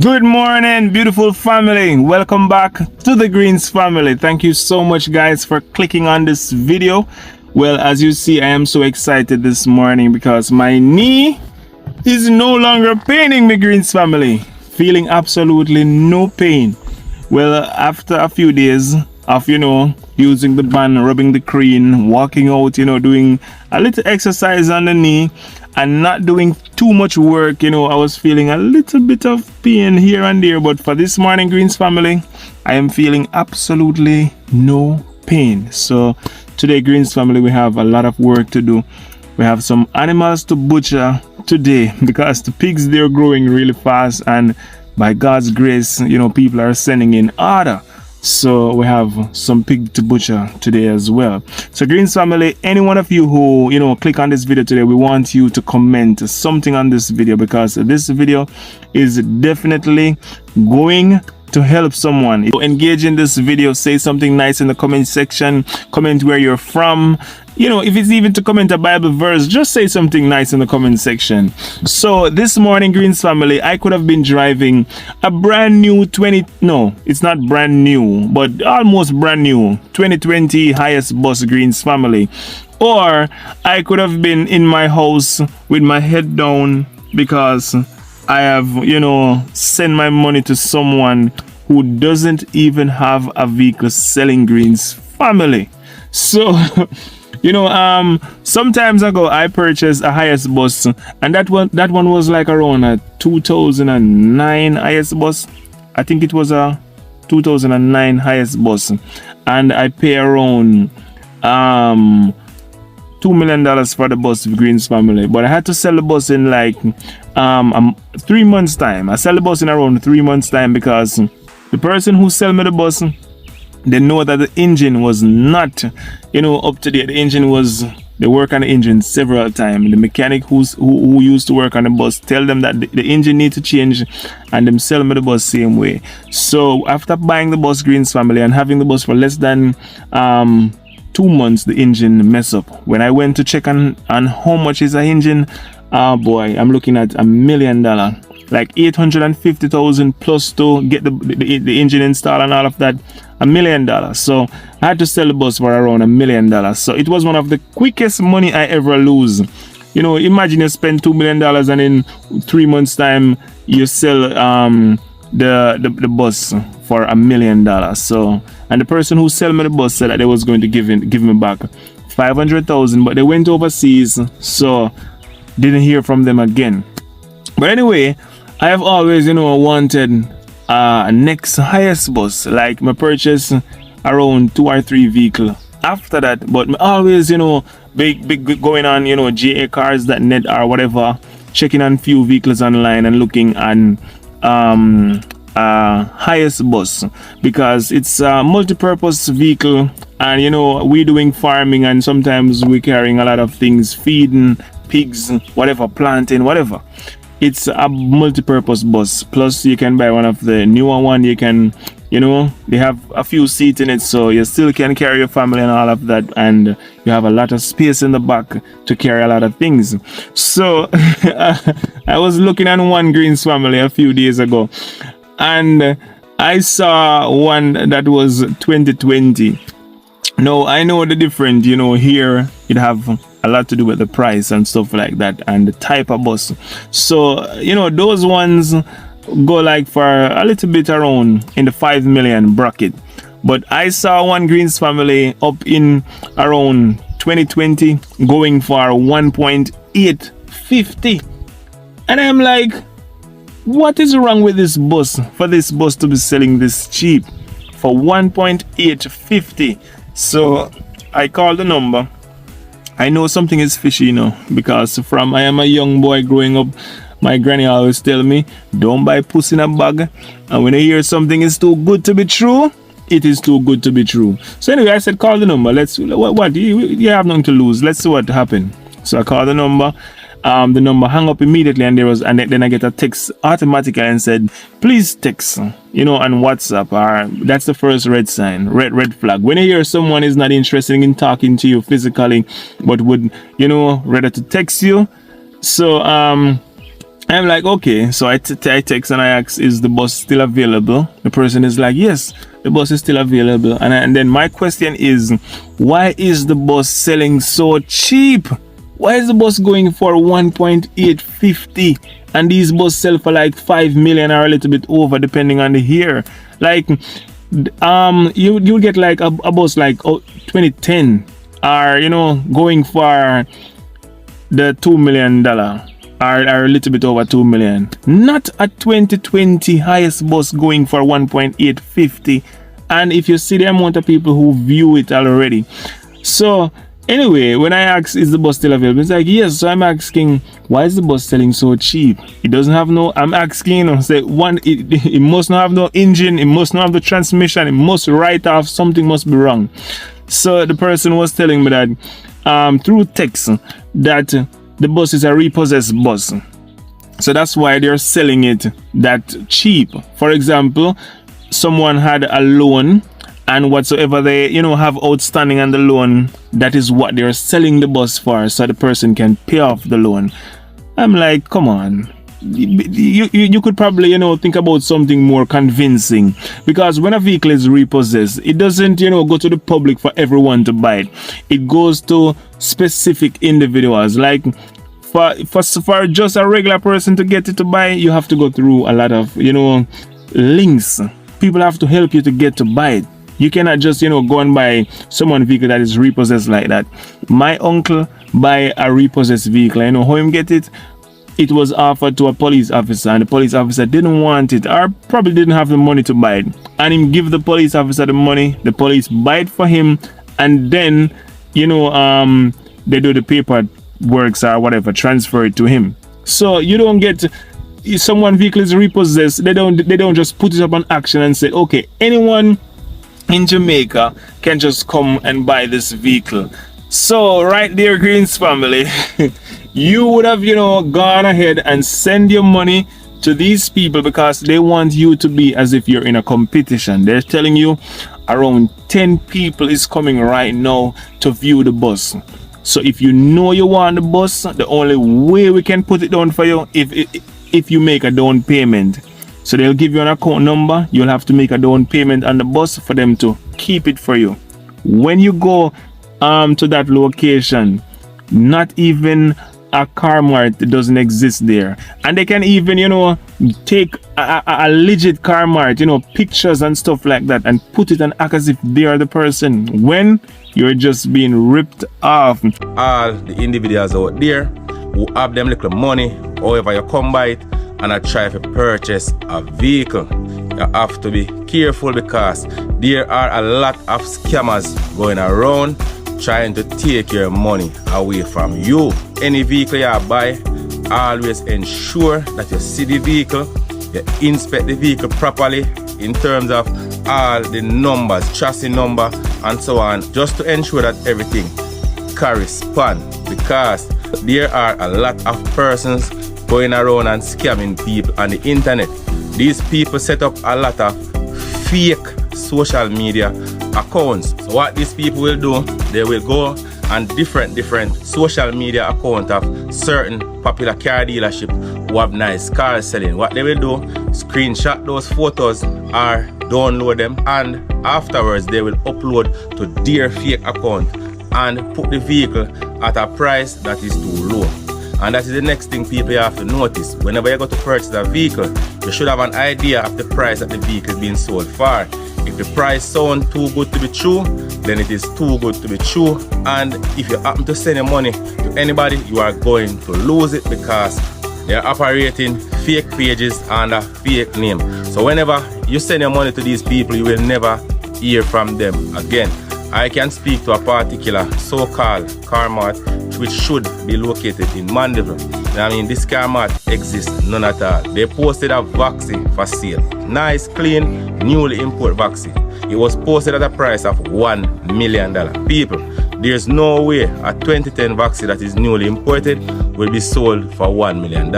Good morning, beautiful family. Welcome back to the Greens family. Thank you so much, guys, for clicking on this video. Well, as you see, I am so excited this morning because my knee is no longer paining me, Greens family. Feeling absolutely no pain. Well, after a few days of, using the band, rubbing the cream, walking out, doing a little exercise on the knee and not doing too much work, I was feeling a little bit of pain here and there. But for this morning, Greens family, I am feeling absolutely no pain. So today, Greens family, we have a lot of work to do. We have some animals to butcher today because the pigs, they're growing really fast, and by God's grace, people are sending in order. So we have some pig to butcher today as well. So Greens family, any one of you who, click on this video today, we want you to comment something on this video because this video is definitely going to help someone. Engage in this video, say something nice in the comment section, comment where you're from. If it's even to comment a Bible verse, just say something nice in the comment section. So this morning, Greens family, I could have been driving a brand new it's not brand new, but almost brand new 2020 highest bus, Greens family. Or I could have been in my house with my head down because I have, sent my money to someone who doesn't even have a vehicle, selling, Greens family. So sometimes ago I purchased a highest bus, and that one was like around a 2009 highest bus. I think it was a 2009 highest bus, and I pay around $2 million for the bus, Greens family. But I had to sell the bus in like 3 months time. I sell the bus in around 3 months time because the person who sell me the bus, they know that the engine was not, up to date. The engine they work on the engine several times. The mechanic who used to work on the bus tell them that the engine need to change, and them sell me the bus same way. So after buying the bus, Greens family, and having the bus for less than 2 months, the engine mess up. When I went to check on how much is an engine, boy, I'm looking at $1 million. Like 850,000 plus to get the engine installed and all of that, $1 million. So I had to sell the bus for around $1 million. So it was one of the quickest money I ever lose. Imagine you spend $2 million and in 3 months time you sell the bus for $1 million. So, and the person who sell me the bus said that they was going to give me back 500,000, but they went overseas, so didn't hear from them again. But anyway, I have always, wanted next highest bus. Like my purchase around 2 or 3 vehicle after that. But me always, big going on, GAcars.net or whatever, checking on few vehicles online and looking on highest bus because it's a multi-purpose vehicle, and we doing farming, and sometimes we carrying a lot of things, feeding pigs, whatever, planting, whatever. It's a multi-purpose bus. Plus you can buy one of the newer one. You can, they have a few seats in it, so you still can carry your family and all of that, and you have a lot of space in the back to carry a lot of things. So I was looking at one, Greens family, a few days ago, and I saw one that was 2020. No, I know the difference, here it have a lot to do with the price and stuff like that, and the type of bus. So, those ones go like for a little bit around in the 5 million bracket. But I saw one, Greens family, up in around 2020 going for 1.850. And I'm like, what is wrong with this bus for this bus to be selling this cheap for 1.850? So I called the number. I know something is fishy, because from I am a young boy growing up, my granny always tell me, don't buy puss in a bag. And when I hear something is too good to be true, it is too good to be true. So anyway, I said, call the number. What you have nothing to lose. Let's see what happened. So I called the number. The number hung up immediately, and then I get a text automatically and said, please text, on WhatsApp. Or that's the first red sign, red flag. When you hear someone is not interested in talking to you physically, but would, rather to text you. So I'm like, okay. So I text and I ask, is the bus still available? The person is like, yes, the bus is still available. And then my question is, why is the bus selling so cheap? Why is the bus going for 1.850 and these buses sell for like 5 million or a little bit over depending on the year? Like you get like a bus like 2010 or going for the $2 million or a little bit over 2 million. Not a 2020 highest bus going for 1.850. And if you see the amount of people who view it already. So anyway, when I ask, is the bus still available? It's like, yes. So I'm asking, why is the bus selling so cheap? It doesn't have no, I'm asking, say one, it must not have no engine, it must not have the transmission, it must write off, something must be wrong. So the person was telling me that through text that the bus is a repossessed bus. So that's why they're selling it that cheap. For example, someone had a loan and whatsoever they have outstanding on the loan, that is what they're selling the bus for, so the person can pay off the loan. I'm like, come on, you could probably think about something more convincing, because when a vehicle is repossessed, it doesn't go to the public for everyone to buy it. It goes to specific individuals. Like for just a regular person to get it to buy, you have to go through a lot of links. People have to help you to get to buy it. You cannot just go and buy someone's vehicle that is repossessed like that. My uncle buy a repossessed vehicle. I know how him get it. It was offered to a police officer, and the police officer didn't want it, or probably didn't have the money to buy it. And him give the police officer the money. The police buy it for him, and then they do the paperwork or whatever, transfer it to him. So you don't get, if someone's vehicle is repossessed, they don't just put it up on auction and say, okay, anyone in Jamaica can just come and buy this vehicle. So right there, Greens family, you would have gone ahead and send your money to these people, because they want you to be as if you're in a competition. They're telling you around 10 people is coming right now to view the bus. So if you want the bus, the only way we can put it down for you if you make a down payment. So they'll give you an account number. You'll have to make a down payment on the bus for them to keep it for you. When you go to that location, not even a car mart doesn't exist there, and they can even take a legit car mart, pictures and stuff like that, and put it and act as if they are the person, when you're just being ripped off. All the individuals out there who have them little money, however you come by it, and I try to purchase a vehicle, you have to be careful, because there are a lot of scammers going around trying to take your money away from you. Any vehicle you buy, always ensure that you see the vehicle, you inspect the vehicle properly in terms of all the numbers, chassis number and so on, just to ensure that everything corresponds, because there are a lot of persons going around and scamming people on the internet. These people set up a lot of fake social media accounts. So what these people will do, they will go on different social media accounts of certain popular car dealership who have nice cars selling. What they will do, screenshot those photos or download them, and afterwards they will upload to their fake account and put the vehicle at a price that is too low. And that is the next thing people have to notice. Whenever you go to purchase a vehicle, you should have an idea of the price that the vehicle is being sold for. If the price sounds too good to be true, then it is too good to be true. And if you happen to send your money to anybody, you are going to lose it, because they are operating fake pages and a fake name. So whenever you send your money to these people, you will never hear from them again. I can speak to a particular so-called car mart which should be located in Mandeville. I mean, this car mart exists none at all. They posted a Vaxi for sale. Nice, clean, newly imported Vaxi. It was posted at a price of $1 million. People, there's no way a 2010 Vaxi that is newly imported will be sold for $1 million.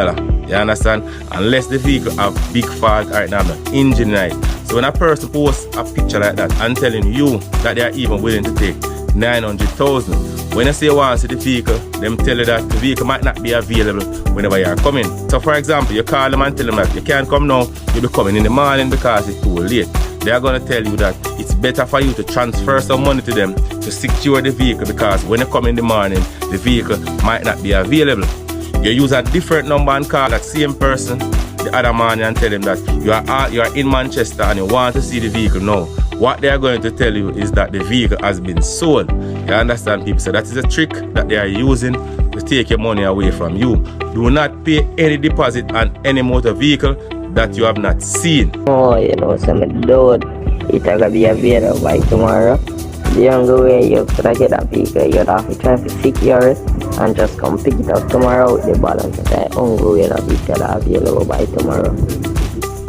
You understand? Unless the vehicle have big fault or it have an engine light. So when a person posts a picture like that and telling you that they are even willing to take 900,000. When you say you want to see the vehicle, them tell you that the vehicle might not be available whenever you are coming. So for example, you call them and tell them that you can't come now, you'll be coming in the morning because it's too late. They are going to tell you that it's better for you to transfer some money to them to secure the vehicle, because when you come in the morning, the vehicle might not be available. You use a different number and call that same person the other morning and tell them that you are in Manchester and you want to see the vehicle now. What they are going to tell you is that the vehicle has been sold. You understand, people? So that is a trick that they are using to take your money away from you. Do not pay any deposit on any motor vehicle that you have not seen. Oh, you know, some dude, it's gonna be available by tomorrow. The only way you're gonna get that vehicle, you'd have to try to secure it and just come pick it up tomorrow with the balance. The only way that vehicle available by tomorrow.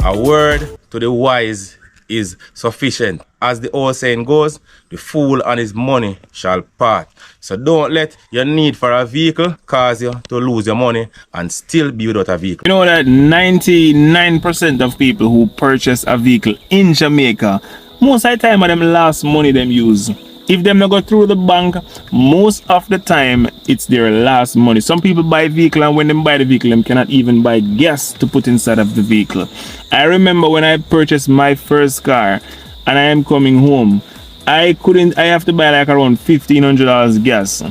A word to the wise is sufficient. As the old saying goes, the fool and his money shall part. So don't let your need for a vehicle cause you to lose your money and still be without a vehicle. You know that 99% of people who purchase a vehicle in Jamaica, most of the time of them last money them use. If them not go through the bank, most of the time it's their last money. Some people buy a vehicle, and when they buy the vehicle, them cannot even buy gas to put inside of the vehicle. I remember when I purchased my first car and I am coming home, I have to buy like around $1,500 gas.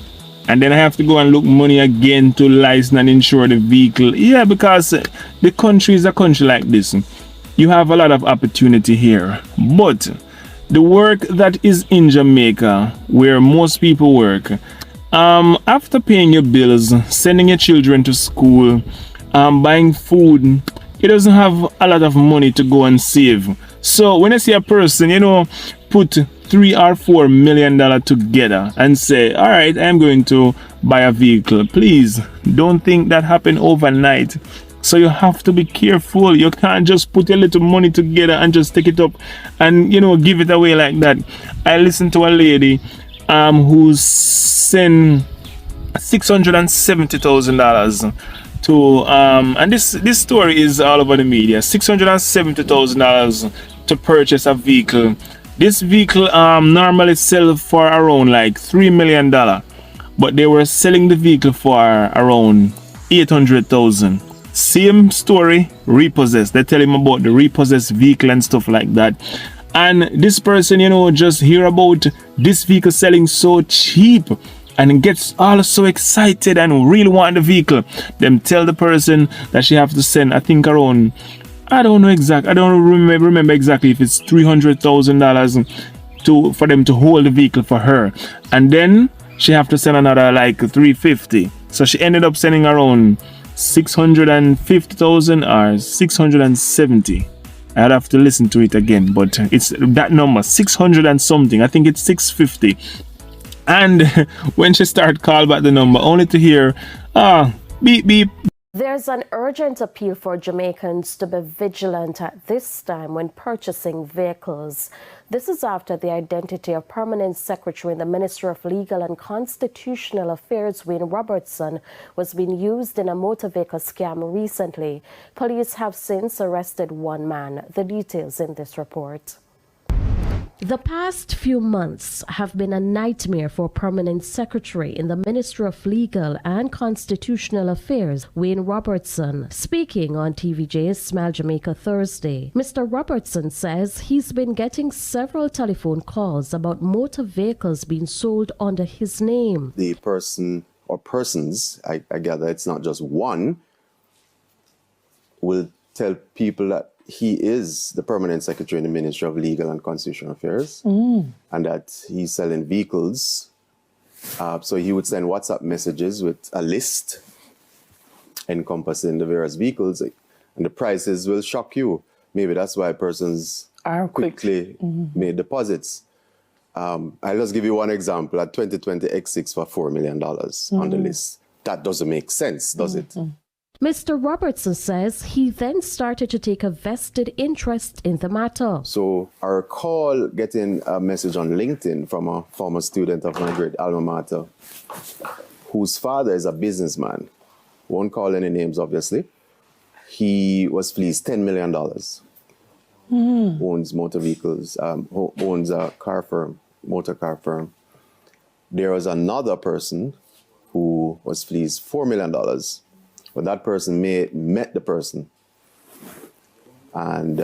And then I have to go and look money again to license and insure the vehicle. Yeah, because the country is a country like this. You have a lot of opportunity here. But the work that is in Jamaica, where most people work, after paying your bills, sending your children to school, buying food, it doesn't have a lot of money to go and save. So when I see a person, put $3 or $4 million together and say, all right, I'm going to buy a vehicle, please don't think that happened overnight. So you have to be careful. You can't just put a little money together and just take it up and give it away like that. I listened to a lady who sent $670,000 to and this story is all over the media. $670,000 to purchase a vehicle. This vehicle normally sells for around like $3 million, but they were selling the vehicle for around $800,000. Same story, repossessed. They tell him about the repossessed vehicle and stuff like that. And this person, just hear about this vehicle selling so cheap and gets all so excited and really want the vehicle. Them tell the person that she have to send, I think around, I don't remember exactly if it's $300,000 for them to hold the vehicle for her. And then she have to send another like $350,000. So she ended up sending around $650,000 or $670,000. I'd have to listen to it again, but it's that number, 600 and something. I think it's 650. And when she started call back the number, only to hear, beep beep. There's an urgent appeal for Jamaicans to be vigilant at this time when purchasing vehicles. This is after the identity of Permanent Secretary in the Ministry of Legal and Constitutional Affairs, Wayne Robertson, was being used in a motor vehicle scam recently. Police have since arrested one man. The details in this report. The past few months have been a nightmare for Permanent Secretary in the Ministry of Legal and Constitutional Affairs, Wayne Robertson. Speaking on TVJ's Smile Jamaica Thursday, Mr. Robertson says he's been getting several telephone calls about motor vehicles being sold under his name. The person or persons, I gather it's not just one, will tell people that he is the Permanent Secretary in the Ministry of Legal and Constitutional Affairs, and that he's selling vehicles. So he would send WhatsApp messages with a list encompassing the various vehicles, and the prices will shock you. Maybe that's why persons quickly made deposits. I'll just give you one example. A 2020 X6 for $4 million on the list. That doesn't make sense, does it? Mr. Robertson says he then started to take a vested interest in the matter. So I recall getting a message on LinkedIn from a former student of my great alma mater, whose father is a businessman. Won't call any names, obviously. He was fleeced $10 million. Owns motor vehicles, owns a car firm, motor car firm. there was another person who was fleeced $4 million, but that person met the person. And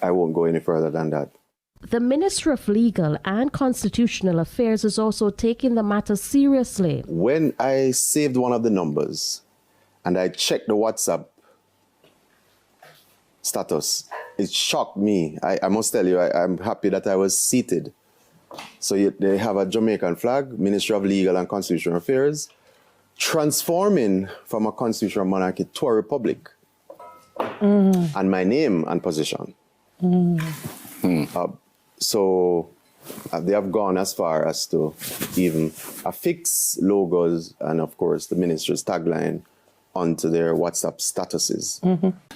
I won't go any further than that. The Ministry of Legal and Constitutional Affairs is also taking the matter seriously. When I saved one of the numbers and I checked the WhatsApp status, it shocked me. I must tell you, I'm happy that I was seated. So they have a Jamaican flag, Ministry of Legal and Constitutional Affairs, transforming from a constitutional monarchy to a republic. And my name and position. So they have gone as far as to even affix logos and, of course, the ministry's tagline onto their WhatsApp statuses.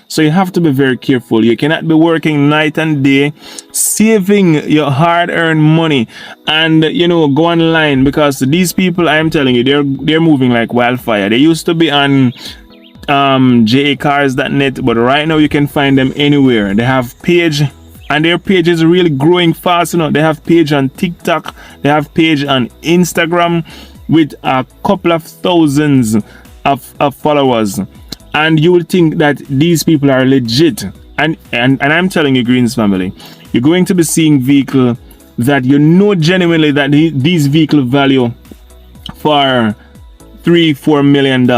So you have to be very careful. You cannot be working night and day, saving your hard-earned money, and go online, because these people, I am telling you, they're moving like wildfire. They used to be on jacars.net, but right now you can find them anywhere. They have page, and their page is really growing fast. They have page on TikTok, they have page on Instagram with a couple of thousands of followers, and you will think that these people are legit. And I'm telling you, Greens family, you're going to be seeing vehicle that genuinely that these vehicle value for $3-4 million,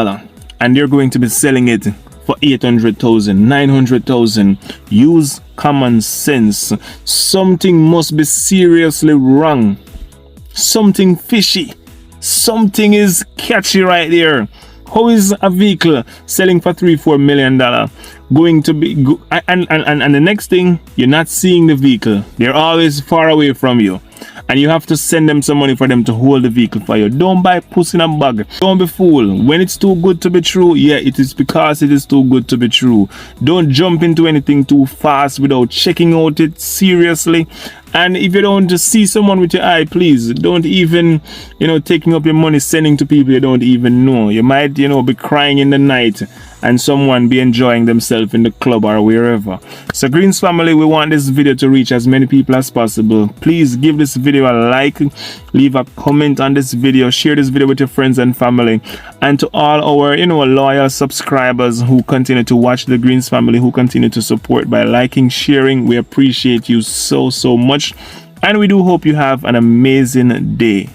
and they're going to be selling it for 800,000, 900,000. Use common sense. Something must be seriously wrong. Something fishy. Something is catchy right there. How is a vehicle selling for $3-4 million going to be and the next thing, you're not seeing the vehicle. They're always far away from you, and you have to send them some money for them to hold the vehicle for you. Don't buy puss in a bag. Don't be fooled. When it's too good to be true, yeah, it is because it is too good to be true. Don't jump into anything too fast without checking out it seriously. And if you don't see someone with your eye, please don't even, taking up your money, sending to people you don't even know. You might, be crying in the night and someone be enjoying themselves in the club or wherever. So Greens family, we want this video to reach as many people as possible. Please give this video a like, leave a comment on this video, share this video with your friends and family. And to all our, loyal subscribers who continue to watch the Greens family, who continue to support by liking, sharing, we appreciate you so much. And we do hope you have an amazing day.